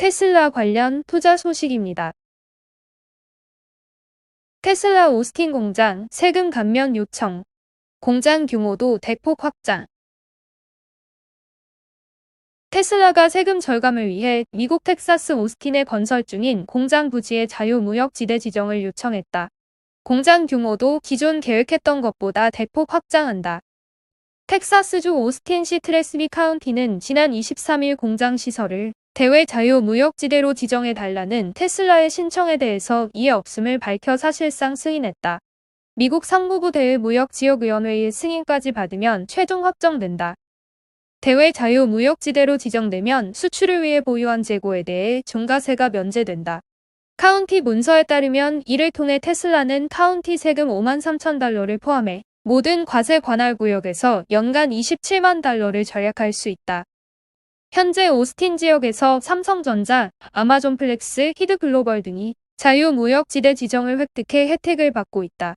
테슬라 관련 투자 소식입니다. 테슬라 오스틴 공장 세금 감면 요청. 공장 규모도 대폭 확장. 테슬라가 세금 절감을 위해 미국 텍사스 오스틴에 건설 중인 공장 부지의 자유무역지대 지정을 요청했다. 공장 규모도 기존 계획했던 것보다 대폭 확장한다. 텍사스주 오스틴시 트레스비 카운티는 지난 23일 공장 시설을 대외 자유무역지대로 지정해달라는 테슬라의 신청에 대해서 이해 없음을 밝혀 사실상 승인했다. 미국 상무부 대외무역지역위원회의 승인까지 받으면 최종 확정된다. 대외 자유무역지대로 지정되면 수출을 위해 보유한 재고에 대해 중과세가 면제된다. 카운티 문서에 따르면 이를 통해 테슬라는 카운티 세금 53,000달러를 포함해 모든 과세 관할 구역에서 연간 27만 달러를 절약할 수 있다. 현재 오스틴 지역에서 삼성전자, 아마존플렉스, 히드글로벌 등이 자유무역지대 지정을 획득해 혜택을 받고 있다.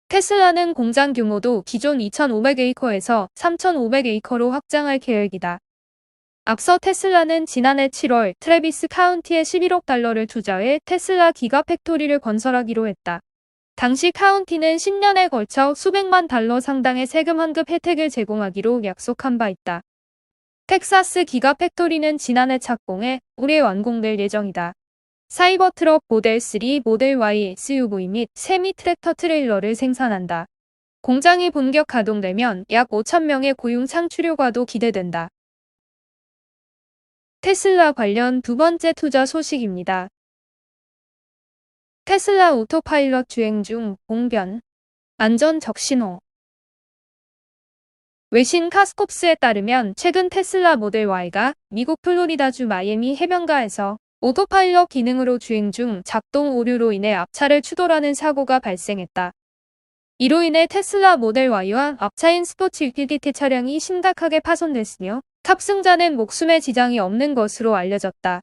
테슬라는 공장 규모도 기존 2,500에이커에서 3,500에이커로 확장할 계획이다. 앞서 테슬라는 지난해 7월 트래비스 카운티에 11억 달러를 투자해 테슬라 기가팩토리를 건설하기로 했다. 당시 카운티는 10년에 걸쳐 수백만 달러 상당의 세금 환급 혜택을 제공하기로 약속한 바 있다. 텍사스 기가팩토리는 지난해 착공해 올해 완공될 예정이다. 사이버트럭 모델 3, 모델 Y SUV 및 세미 트랙터 트레일러를 생산한다. 공장이 본격 가동되면 약 5,000명의 고용 창출효과도 기대된다. 테슬라 관련 두 번째 투자 소식입니다. 테슬라 오토파일럿 주행 중 봉변, 안전 적신호. 외신 카스콥스에 따르면 최근 테슬라 모델 Y가 미국 플로리다주 마이애미 해변가에서 오토파일럿 기능으로 주행 중 작동 오류로 인해 앞차를 추돌하는 사고가 발생했다. 이로 인해 테슬라 모델 Y와 앞차인 스포츠 유틸리티 차량이 심각하게 파손됐으며 탑승자는 목숨에 지장이 없는 것으로 알려졌다.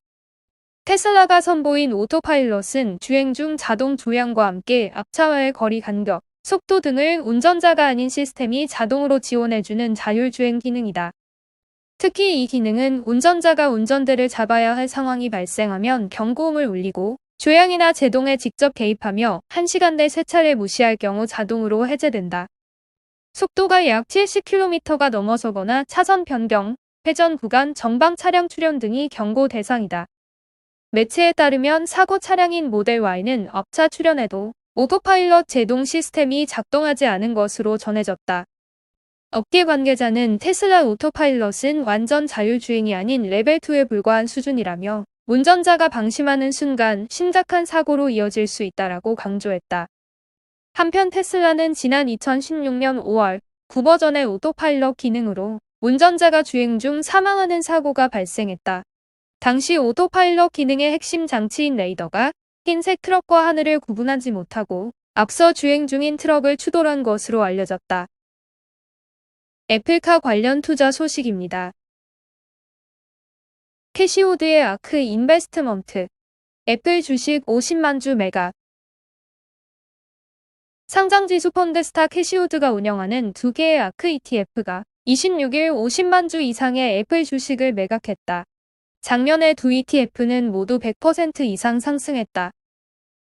테슬라가 선보인 오토파일럿은 주행 중 자동 조향과 함께 앞차와의 거리 간격, 속도 등을 운전자가 아닌 시스템이 자동으로 지원해주는 자율주행 기능이다. 특히 이 기능은 운전자가 운전대를 잡아야 할 상황이 발생하면 경고음을 울리고 조향이나 제동에 직접 개입하며 1시간 내 3차례 무시할 경우 자동으로 해제된다. 속도가 약 70km가 넘어서거나 차선 변경, 회전 구간, 전방 차량 출현 등이 경고 대상이다. 매체에 따르면 사고 차량인 모델 Y는 앞차 출현에도 오토파일럿 제동 시스템이 작동하지 않은 것으로 전해졌다. 업계 관계자는 테슬라 오토파일럿은 완전 자율주행이 아닌 레벨2에 불과한 수준이라며 운전자가 방심하는 순간 심각한 사고로 이어질 수 있다라고 강조했다. 한편 테슬라는 지난 2016년 5월 9버전의 오토파일럿 기능으로 운전자가 주행 중 사망하는 사고가 발생했다. 당시 오토파일럿 기능의 핵심 장치인 레이더가 흰색 트럭과 하늘을 구분하지 못하고 앞서 주행 중인 트럭을 추돌한 것으로 알려졌다. 애플카 관련 투자 소식입니다. 캐시우드의 아크 인베스트먼트, 애플 주식 50만 주 매각. 상장지수 펀드스타 캐시우드가 운영하는 두 개의 아크 ETF가 26일 50만 주 이상의 애플 주식을 매각했다. 작년에 두 ETF는 모두 100% 이상 상승했다.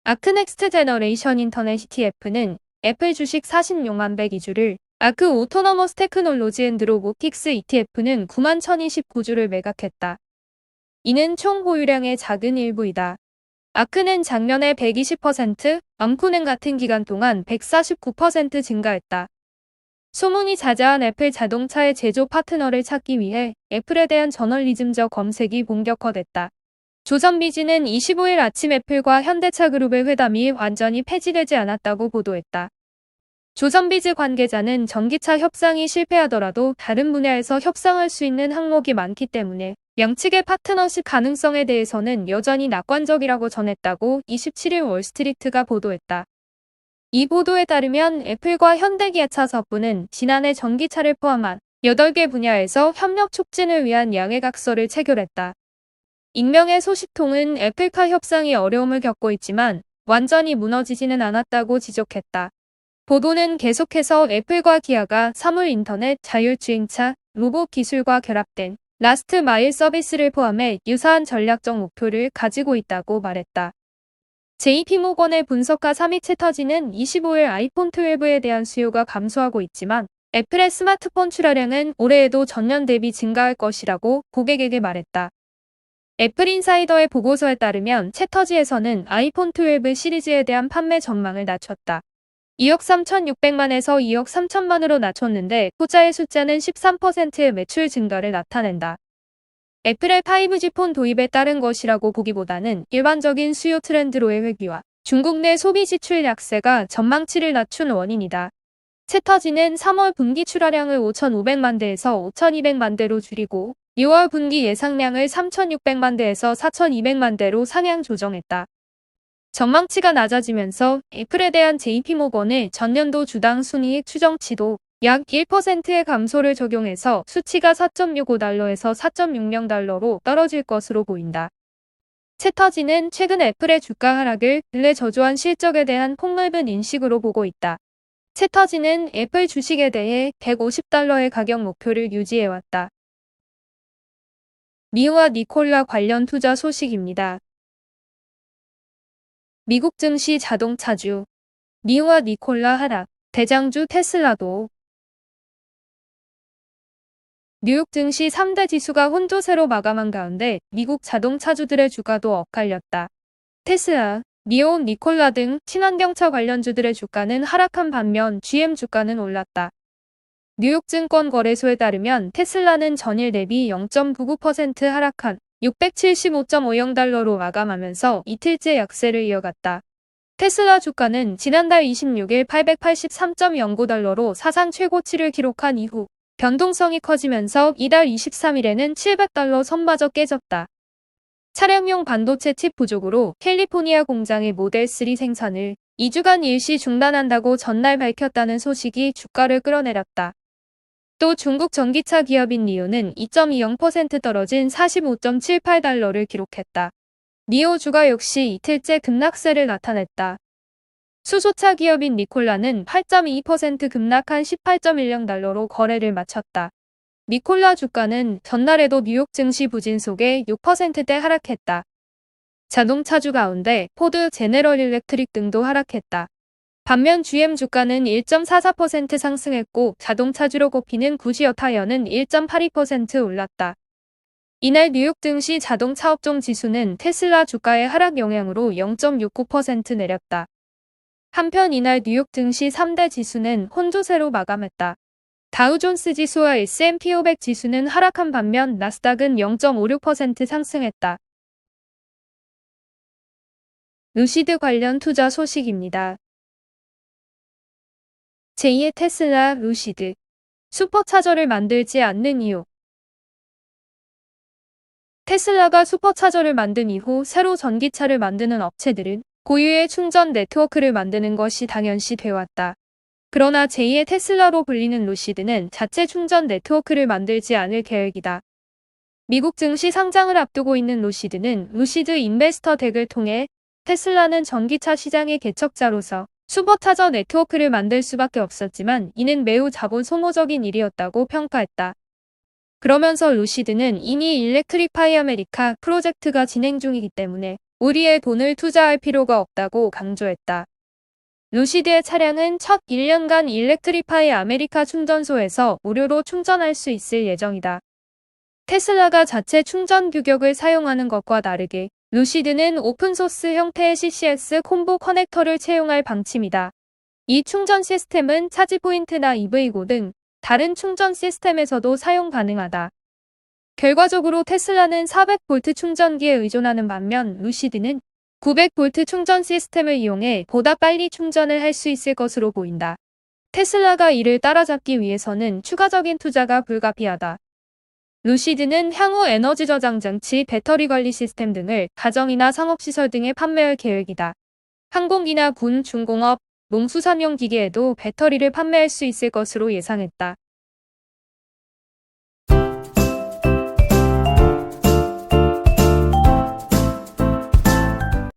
아크 넥스트 제너레이션 인터넷 ETF는 애플 주식 46만 102주를, 아크 오토너머스 테크놀로지 앤드 로보틱스 ETF는 9만 1029주를 매각했다. 이는 총 보유량의 작은 일부이다. 아크는 작년에 120%, 암코는 같은 기간 동안 149% 증가했다. 소문이 자자한 애플 자동차의 제조 파트너를 찾기 위해 애플에 대한 저널리즘적 검색이 본격화됐다. 조선비즈는 25일 아침 애플과 현대차그룹의 회담이 완전히 폐지되지 않았다고 보도했다. 조선비즈 관계자는 전기차 협상이 실패하더라도 다른 분야에서 협상할 수 있는 항목이 많기 때문에 양측의 파트너십 가능성에 대해서는 여전히 낙관적이라고 전했다고 27일 월스트리트가 보도했다. 이 보도에 따르면 애플과 현대기아차 서부는 지난해 전기차를 포함한 8개 분야에서 협력 촉진을 위한 양해각서를 체결했다. 익명의 소식통은 애플카 협상이 어려움을 겪고 있지만 완전히 무너지지는 않았다고 지적했다. 보도는 계속해서 애플과 기아가 사물 인터넷, 자율주행차, 로봇 기술과 결합된 라스트 마일 서비스를 포함해 유사한 전략적 목표를 가지고 있다고 말했다. JP모건의 분석가 3위 채터지는 25일 아이폰 12에 대한 수요가 감소하고 있지만 애플의 스마트폰 출하량은 올해에도 전년 대비 증가할 것이라고 고객에게 말했다. 애플 인사이더의 보고서에 따르면 채터지에서는 아이폰 12 시리즈에 대한 판매 전망을 낮췄다. 2억 3,600만에서 2억 3천만으로 낮췄는데 후자의 숫자는 13%의 매출 증가를 나타낸다. 애플의 5G 폰 도입에 따른 것이라고 보기보다는 일반적인 수요 트렌드로의 회귀와 중국 내 소비 지출 약세가 전망치를 낮춘 원인이다. 채터지는 3월 분기 출하량을 5,500만 대에서 5,200만 대로 줄이고 6월 분기 예상량을 3,600만 대에서 4,200만 대로 상향 조정했다. 전망치가 낮아지면서 애플에 대한 JP모건의 전년도 주당 순이익 추정치도 약 1%의 감소를 적용해서 수치가 4.65달러에서 4.60달러로 떨어질 것으로 보인다. 채터지는 최근 애플의 주가 하락을 근래 저조한 실적에 대한 폭넓은 인식으로 보고 있다. 채터지는 애플 주식에 대해 150달러의 가격 목표를 유지해왔다. 니오와 니콜라 관련 투자 소식입니다. 미국 증시 자동차주 니오와 니콜라 하락, 대장주 테슬라도. 뉴욕 증시 3대 지수가 혼조세로 마감한 가운데 미국 자동차주들의 주가도 엇갈렸다. 테슬라, 니오, 니콜라 등 친환경차 관련주들의 주가는 하락한 반면 GM 주가는 올랐다. 뉴욕 증권거래소에 따르면 테슬라는 전일 대비 0.99% 하락한 675.50달러로 마감하면서 이틀째 약세를 이어갔다. 테슬라 주가는 지난달 26일 883.09달러로 사상 최고치를 기록한 이후 변동성이 커지면서 이달 23일에는 700달러 선마저 깨졌다. 차량용 반도체 칩 부족으로 캘리포니아 공장의 모델 3 생산을 2주간 일시 중단한다고 전날 밝혔다는 소식이 주가를 끌어내렸다. 또 중국 전기차 기업인 니오는 2.20% 떨어진 45.78달러를 기록했다. 니오 주가 역시 이틀째 급락세를 나타냈다. 수소차 기업인 니콜라는 8.22% 급락한 18.10달러로 거래를 마쳤다. 니콜라 주가는 전날에도 뉴욕 증시 부진 속에 6%대 하락했다. 자동차주 가운데 포드, 제네럴 일렉트릭 등도 하락했다. 반면 GM 주가는 1.44% 상승했고 자동차주로 꼽히는 구시어 타이어는 1.82% 올랐다. 이날 뉴욕 증시 자동차업종 지수는 테슬라 주가의 하락 영향으로 0.69% 내렸다. 한편 이날 뉴욕 증시 3대 지수는 혼조세로 마감했다. 다우존스 지수와 S&P 500 지수는 하락한 반면 나스닥은 0.56% 상승했다. 루시드 관련 투자 소식입니다. 제2의 테슬라, 루시드. 슈퍼차저를 만들지 않는 이유. 테슬라가 슈퍼차저를 만든 이후 새로 전기차를 만드는 업체들은 고유의 충전 네트워크를 만드는 것이 당연시 되어왔다. 그러나 제2의 테슬라로 불리는 루시드는 자체 충전 네트워크를 만들지 않을 계획이다. 미국 증시 상장을 앞두고 있는 루시드는 루시드 인베스터 덱을 통해 테슬라는 전기차 시장의 개척자로서 슈퍼차저 네트워크를 만들 수밖에 없었지만 이는 매우 자본 소모적인 일이었다고 평가했다. 그러면서 루시드는 이미 일렉트리파이 아메리카 프로젝트가 진행 중이기 때문에 우리의 돈을 투자할 필요가 없다고 강조했다. 루시드의 차량은 첫 1년간 일렉트리파이 아메리카 충전소에서 무료로 충전할 수 있을 예정이다. 테슬라가 자체 충전 규격을 사용하는 것과 다르게 루시드는 오픈소스 형태의 CCS 콤보 커넥터를 채용할 방침이다. 이 충전 시스템은 차지 포인트나 EV고 등 다른 충전 시스템에서도 사용 가능하다. 결과적으로 테슬라는 400V 충전기에 의존하는 반면 루시드는 900V 충전 시스템을 이용해 보다 빨리 충전을 할 수 있을 것으로 보인다. 테슬라가 이를 따라잡기 위해서는 추가적인 투자가 불가피하다. 루시드는 향후 에너지 저장 장치, 배터리 관리 시스템 등을 가정이나 상업시설 등에 판매할 계획이다. 항공기나 군, 중공업, 농수산용 기계에도 배터리를 판매할 수 있을 것으로 예상했다.